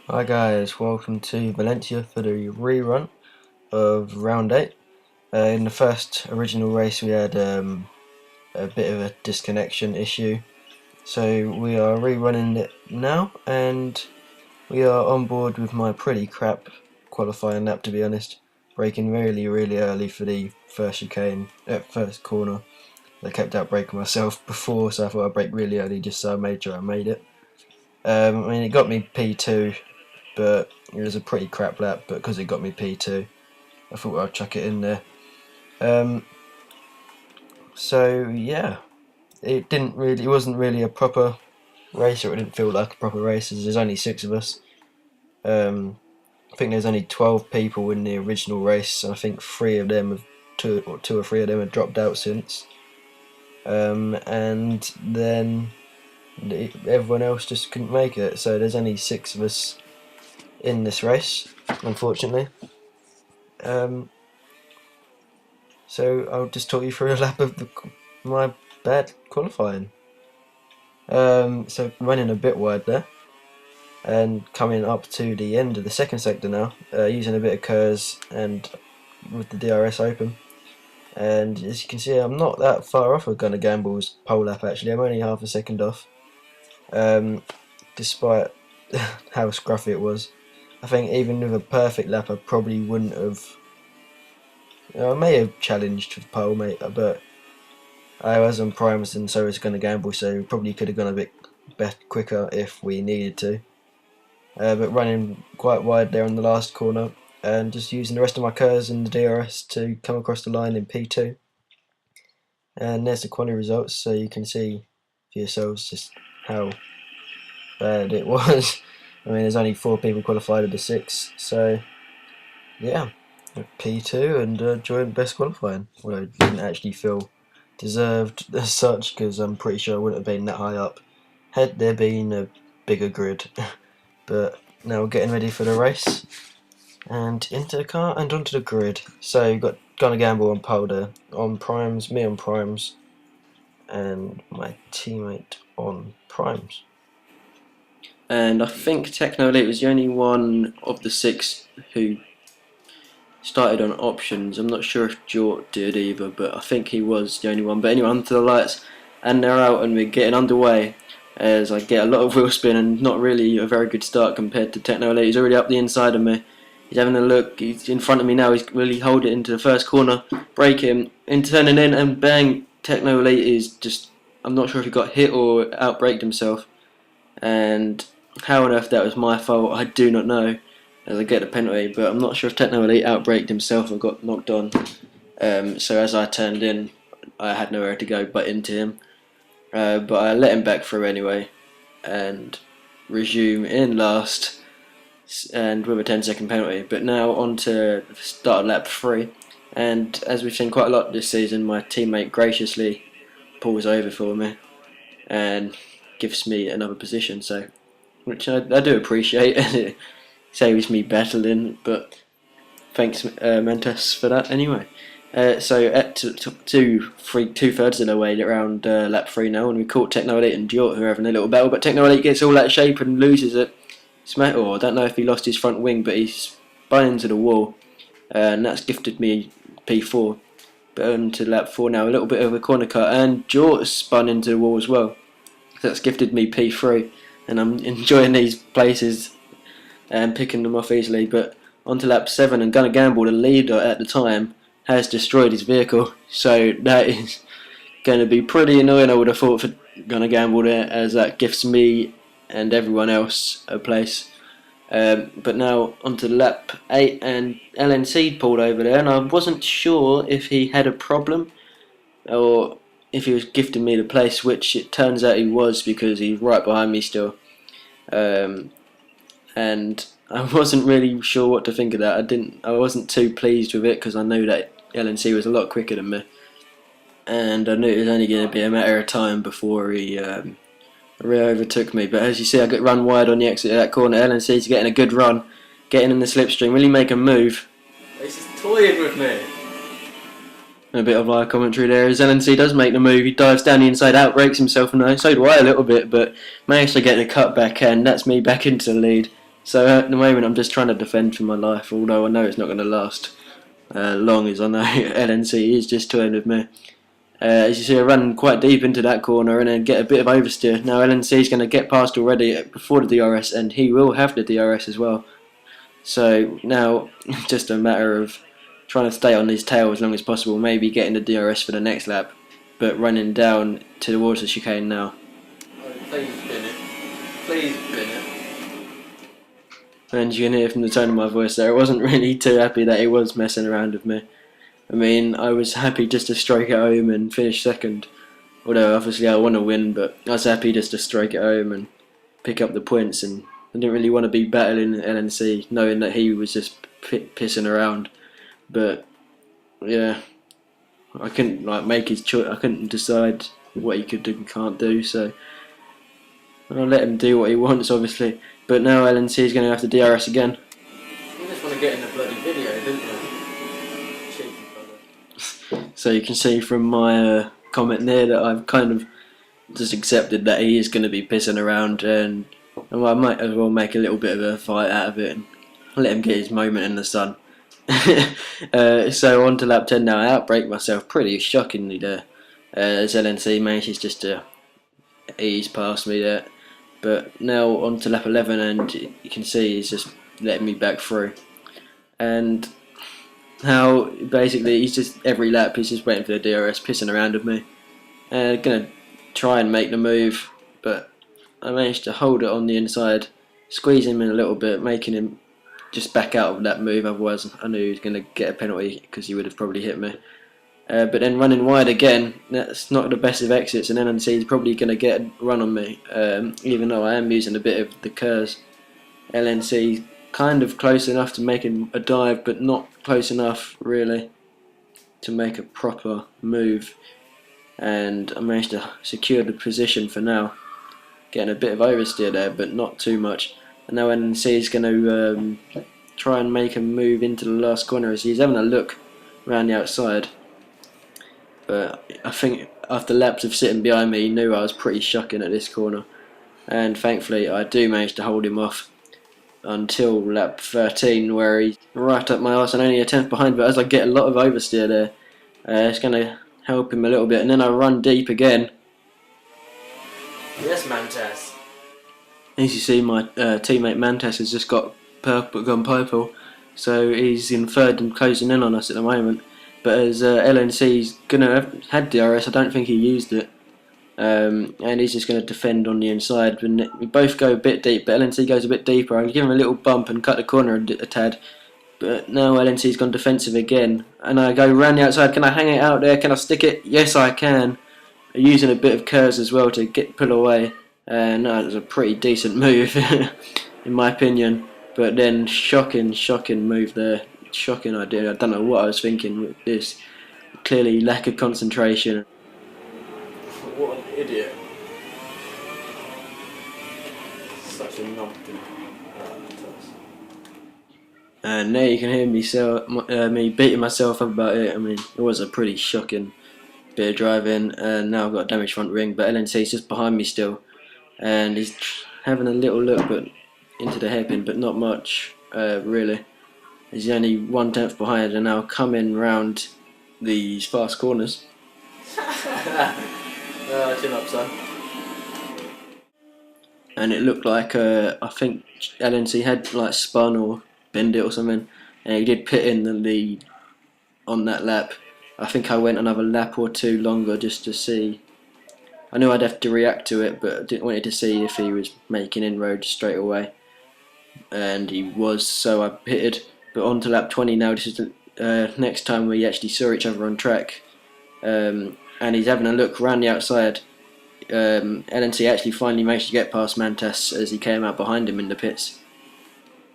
Hi guys, welcome to Valencia for the rerun of round 8. In the first original race we had a bit of a disconnection issue, so we are rerunning it now, and we are on board with my pretty crap qualifying lap, to be honest, braking really early for the first chicane, first corner. I kept out braking myself before, so I thought I'd brake really early just so I made sure I made it. I mean, it got me P2, but it was a pretty crap lap, but because it got me P2, I thought I'd chuck it in there. So yeah, it wasn't really a proper race, or it didn't feel like a proper race, as there's only 6 of us. I think there's only 12 people in the original race, and I think two or three of them have dropped out since. And then everyone else just couldn't make it, so there's only 6 of us in this race, unfortunately. So I'll just talk you through a lap of my bad qualifying. So running a bit wide there, and coming up to the end of the second sector now, using a bit of KERS and with the DRS open. And as you can see, I'm not that far off of Gunnar Gamble's pole lap actually. I'm only half a second off, despite how scruffy it was. I think even with a perfect lap I probably wouldn't have. I may have challenged for the pole, mate, but I was on primes and so was Gunnar Gamble, so probably could have gone a bit quicker if we needed to. But running quite wide there on the last corner, and just using the rest of my KERS and the DRS to come across the line in P2. And there's the quality results, so you can see for yourselves just how bad it was. I mean, there's only 4 people qualified of the 6, so yeah, P2 and joint best qualifying. Well, I didn't actually feel deserved as such, because I'm pretty sure I wouldn't have been that high up had there been a bigger grid. But now we're getting ready for the race, and into the car and onto the grid. So you've got Gunnar Gamble on pole there, on primes, me on primes, and my teammate on primes. And I think Techno Elite was the only one of the 6 who started on options. I'm not sure if Jort did either, but I think he was the only one. But anyway, onto the lights, and they're out, and we're getting underway as I get a lot of wheel spin and not really a very good start compared to Techno Elite. He's already up the inside of me. He's having a look. He's in front of me now. He's really holding it into the first corner, braking, and turning in, and bang! Techno Elite is just, I'm not sure if he got hit or outbraked himself. And how on earth that was my fault, I do not know, as I get the penalty, but I'm not sure if Techno Elite outbraked himself or got knocked on. So as I turned in, I had nowhere to go but into him. But I let him back through anyway, and resume in last, and with a 10-second penalty. But now on to the start of lap 3, and as we've seen quite a lot this season, my teammate graciously pulls over for me and gives me another position, so which I do appreciate. It saves me battling, but thanks Mentas for that anyway. So at two-thirds of the way around lap 3 now, and we caught Techno Elite and Jort, who are having a little battle, but Techno Elite gets all out of shape and loses it. I don't know if he lost his front wing, but he's spun into the wall, and that's gifted me P4. But on to lap 4 now, a little bit of a corner cut, and Jort spun into the wall as well. So that's gifted me P3, and I'm enjoying these places and picking them off easily. But on to lap 7, and Gunnar Gamble, the leader at the time, has destroyed his vehicle, so that is going to be pretty annoying, I would have thought, for Gunnar Gamble there, as that gifts me and everyone else a place. But now onto lap 8, and LNC pulled over there, and I wasn't sure if he had a problem or if he was gifting me the place, which it turns out he was, because he's right behind me still. And I wasn't really sure what to think of that. I wasn't too pleased with it, because I knew that LNC was a lot quicker than me, and I knew it was only going to be a matter of time before he overtook me. But as you see, I get run wide on the exit of that corner. LNC's getting a good run, getting in the slipstream. Will he make a move? He's just toying with me. And a bit of live commentary there as LNC does make the move. He dives down the inside, outbrakes himself, and so do I a little bit, but managed to get the cut back, and that's me back into the lead. So at the moment I'm just trying to defend for my life, although I know it's not going to last long, as I know LNC is just toying with me. As you see, I run quite deep into that corner and then get a bit of oversteer. Now LNC is going to get past already before the DRS, and he will have the DRS as well. So now it's just a matter of trying to stay on his tail as long as possible, maybe getting the DRS for the next lap, but running down towards the chicane now. Oh, please bin it. Please bin it. And you can hear from the tone of my voice there, I wasn't really too happy that he was messing around with me. I mean, I was happy just to strike it home and finish second. Although obviously I want to win, but I was happy just to strike it home and pick up the points, and I didn't really want to be battling LNC knowing that he was just pissing around. But yeah, I couldn't make his choice. I couldn't decide what he could do and can't do, so I'll let him do what he wants, obviously. But now LNC is going to have to DRS again. You just want to get in the bloody video, don't you? Cheeky fella. So you can see from my comment there that I've kind of just accepted that he is going to be pissing around, and I might as well make a little bit of a fight out of it and let him get his moment in the sun. So on to lap 10 now. I outbraked myself pretty shockingly there, as LNC manages just to ease past me there. But now on to lap 11, and you can see he's just letting me back through. And now basically he's just every lap he's just waiting for the DRS, pissing around with me. Gonna try and make the move, but I managed to hold it on the inside, squeeze him in a little bit, making him just back out of that move. Otherwise I knew he was going to get a penalty because he would have probably hit me. But then running wide again, that's not the best of exits, and LNC is probably going to get a run on me, even though I am using a bit of the curves. LNC kind of close enough to make a dive, but not close enough really to make a proper move, and I managed to secure the position for now, getting a bit of oversteer there but not too much. And now LNC is going to try and make a move into the last corner as he's having a look around the outside. But I think after laps of sitting behind me, he knew I was pretty shocking at this corner, and thankfully I do manage to hold him off until lap 13, where he's right up my arse and only a tenth behind. But as I get a lot of oversteer there, it's going to help him a little bit, and then I run deep again. Yes, Mantas. As you see, my teammate Mantas has just gone purple, so he's in third and closing in on us at the moment. But as LNC's gonna have had DRS, I don't think he used it, and he's just going to defend on the inside. And we both go a bit deep, but LNC goes a bit deeper. I give him a little bump and cut the corner a tad, but now LNC's gone defensive again, and I go round the outside. Can I hang it out there? Can I stick it? Yes, I can. Using a bit of curves as well to pull away, and that was a pretty decent move in my opinion. But then shocking move there. Shocking idea. I don't know what I was thinking with this. Clearly lack of concentration. What an idiot. Such a numpty. And there you can hear me beating myself up about it. I mean, it was a pretty shocking bit of driving, and now I've got a damaged front ring, but LNC's just behind me still, and he's having a little look into the hairpin, but not much really. He's only 1/10 behind, and now coming round these fast corners. Chin up, son. And it looked like I think LNC had spun or bend it or something, and he did pit in the lead on that lap. I think I went another lap or two longer just to see. I knew I'd have to react to it, but I wanted to see if he was making inroads straight away, and he was, so I pitted. But on to lap 20 now. This is the next time we actually saw each other on track, and he's having a look around the outside. LNC actually finally managed to get past Mantas as he came out behind him in the pits.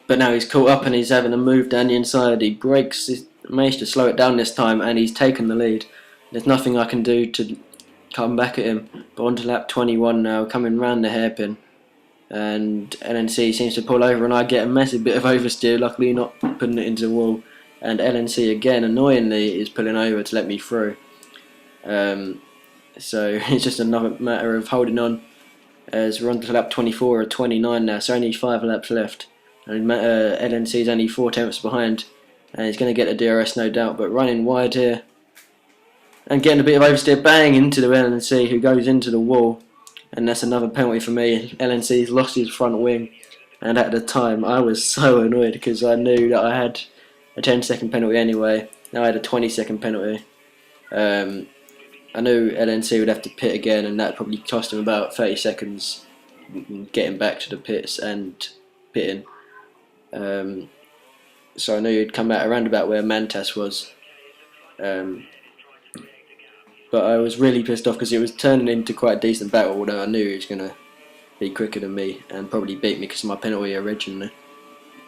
But now he's caught up and he's having a move down the inside. He brakes, he managed to slow it down this time, and he's taken the lead. There's nothing I can do to come back at him. But on to lap 21 now, coming round the hairpin, and LNC seems to pull over, and I get a massive bit of oversteer, luckily not putting it into the wall. And LNC again, annoyingly, is pulling over to let me through. So it's just another matter of holding on, as we're on to lap 24 or 29 now, so only 5 laps left. and LNC's only 4 tenths behind, and he's going to get the DRS no doubt. But running wide here and getting a bit of oversteer, bang into the LNC, who goes into the wall, and that's another penalty for me. LNC's lost his front wing, and at the time I was so annoyed because I knew that I had a 10-second penalty anyway. Now I had a 20-second penalty. I knew LNC would have to pit again, and that probably cost him about 30 seconds getting back to the pits and pitting. So I knew he'd come out around about where Mantas was. But I was really pissed off because it was turning into quite a decent battle, although I knew he was going to be quicker than me and probably beat me because of my penalty originally.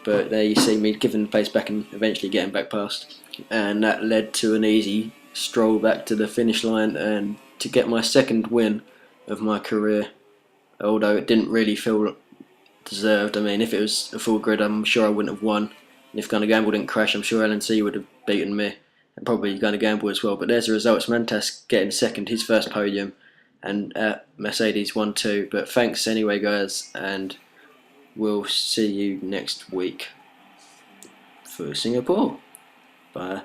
But there you see me giving the pace back and eventually getting back past. And that led to an easy stroll back to the finish line and to get my second win of my career, although it didn't really feel deserved. I mean, if it was a full grid, I'm sure I wouldn't have won. And if Gunner Gamble didn't crash, I'm sure LNC would have beaten me, and probably Gunner Gamble as well. But there's the results. Mantas getting second, his first podium, and Mercedes 1-2. But thanks anyway, guys, and we'll see you next week for Singapore. Bye.